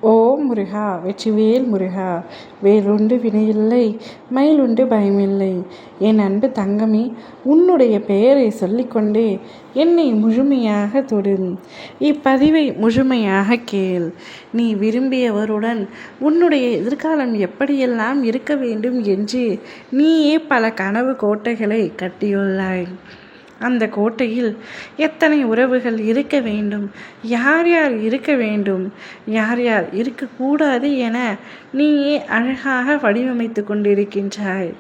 ஓம் முருகா வெற்றிவேல் முருகா வேலுண்டு வினையில்லை மயிலுண்டு பயமில்லை. என் அன்பு தங்கமே, உன்னுடைய பெயரை சொல்லிக்கொண்டே என்னை முழுமையாக தொடும். இப்பதிவை முழுமையாக கேள். நீ விரும்பியவருடன் உன்னுடைய எதிர்காலம் எப்படியெல்லாம் இருக்க வேண்டும் என்று நீயே பல கனவு கோட்டைகளை கட்டியுள்ளாய். அந்த கோட்டையில் எத்தனை உறவுகள் இருக்க வேண்டும், யார் யார் இருக்க வேண்டும், யார் யார் இருக்கக்கூடாது என நீயே அழகாக வடிவமைத்து கொண்டிருக்கின்றாய்.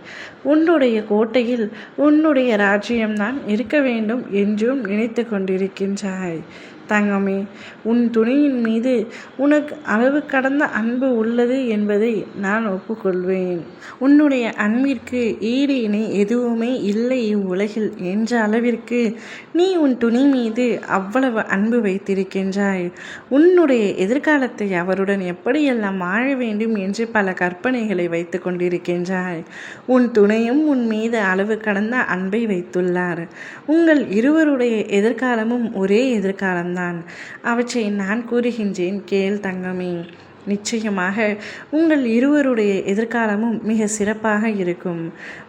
உன்னுடைய கோட்டையில் உன்னுடைய ராஜ்யம்தான் இருக்க வேண்டும் என்றும் நினைத்து கொண்டிருக்கின்றாய். தங்கமே, உன் துணையின் மீது உனக்கு அளவு கடந்த அன்பு உள்ளது என்பதை நான் ஒப்புக்கொள்வேன். உன்னுடைய அன்பிற்கு ஈடு இணை எதுவுமே இல்லை இவ்வுலகில் என்ற அளவிற்கு நீ உன் துணை மீது அவ்வளவு அன்பு வைத்திருக்கின்றாய். உன்னுடைய எதிர்காலத்தை அவருடன் எப்படியெல்லாம் வாழ வேண்டும் என்று பல கற்பனைகளை வைத்து கொண்டிருக்கின்றாய். உன் துணையும் உன் மீது அளவு கடந்த அன்பை வைத்துள்ளார். உங்கள் இருவருடைய எதிர்காலமும் ஒரே எதிர்காலம் தான். அவற்றை நான் கூறுகின்றேன் கேள் தங்கமே. நிச்சயமாக உங்கள் இருவருடைய எதிர்காலமும் மிக சிறப்பாக இருக்கும்.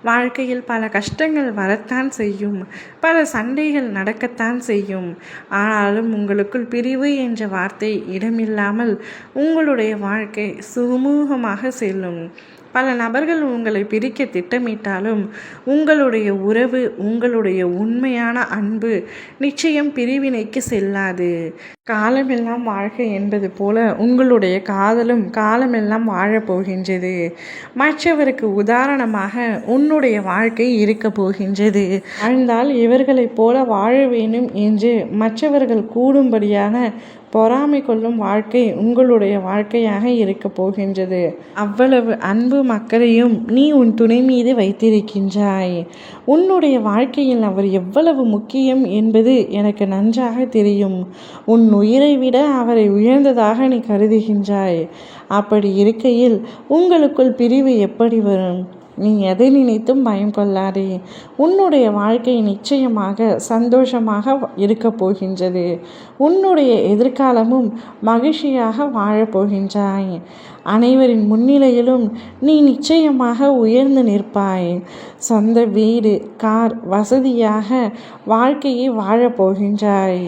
வாழ்க்கையில் பல கஷ்டங்கள் வரத்தான் செய்யும், பல சண்டைகள் நடக்கத்தான் செய்யும். ஆனாலும் உங்களுக்குள் பிரிவு என்ற வார்த்தை இடமில்லாமல் உங்களுடைய வாழ்க்கை சுமூகமாக செல்லும். பல நபர்கள் உங்களை பிரிக்க திட்டமிட்டாலும் உங்களுடைய உறவு, உங்களுடைய உண்மையான அன்பு நிச்சயம் பிரிவினைக்கு செல்லாது. காலமெல்லாம் வாழ்க்கை என்பது போல உங்களுடைய காதலும் காலமெல்லாம் வாழப்போகின்றது. மற்றவருக்கு உதாரணமாக உன்னுடைய வாழ்க்கை இருக்க போகின்றது. வாழ்ந்தால் இவர்களைப் போல வாழ வேண்டும் என்று மற்றவர்கள் கூடும்படியான பொறாமை கொள்ளும் வாழ்க்கை உங்களுடைய வாழ்க்கையாக இருக்க போகின்றது. அவ்வளவு அன்பு மக்களையும் நீ உன் துணை மீது வைத்திருக்கின்றாய். உன்னுடைய வாழ்க்கையில் அவர் எவ்வளவு முக்கியம் என்பது எனக்கு நன்றாக தெரியும். உன் உயிரை விட அவரை உயர்ந்ததாக நீ கருதுகின்றாய். அப்படி இருக்கையில் உங்களுக்குள் பிரிவு எப்படி வரும்? நீ எதை நினைத்தும் பயம் கொள்ளாதே. உன்னுடைய வாழ்க்கை நிச்சயமாக சந்தோஷமாக இருக்க போகின்றது. உன்னுடைய எதிர்காலமும் மகிழ்ச்சியாக வாழப்போகின்றாய். அனைவரின் முன்னிலையிலும் நீ நிச்சயமாக உயர்ந்து நிற்பாய். சொந்த வீடு, கார், வசதியாக வாழ்க்கையை வாழப்போகின்றாய்.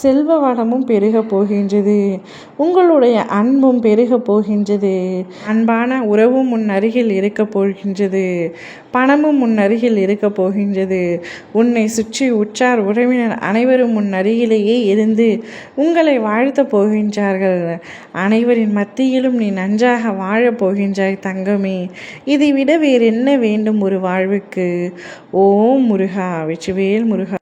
செல்வ வளமும் பெருக போகின்றது. உங்களுடைய அன்பும் பெருக போகின்றது. அன்பான உறவும் உன் அருகில் இருக்க போகின்றது. பணமும் உன் அருகில் இருக்க போகின்றது. உன்னை சுற்றி உற்றார் உறவினர் அனைவரும் உன் அருகிலேயே இருந்து உங்களை வாழ்த்த போகின்றார்கள். அனைவரின் மத்தியிலும் நீ நன்றாக வாழப் போகின்றாய் தங்கமே. இதை விட வேறென்ன வேண்டும் ஒரு வாழ்வுக்கு? ஓம் முருகா வெற்றிவேல் முருகா.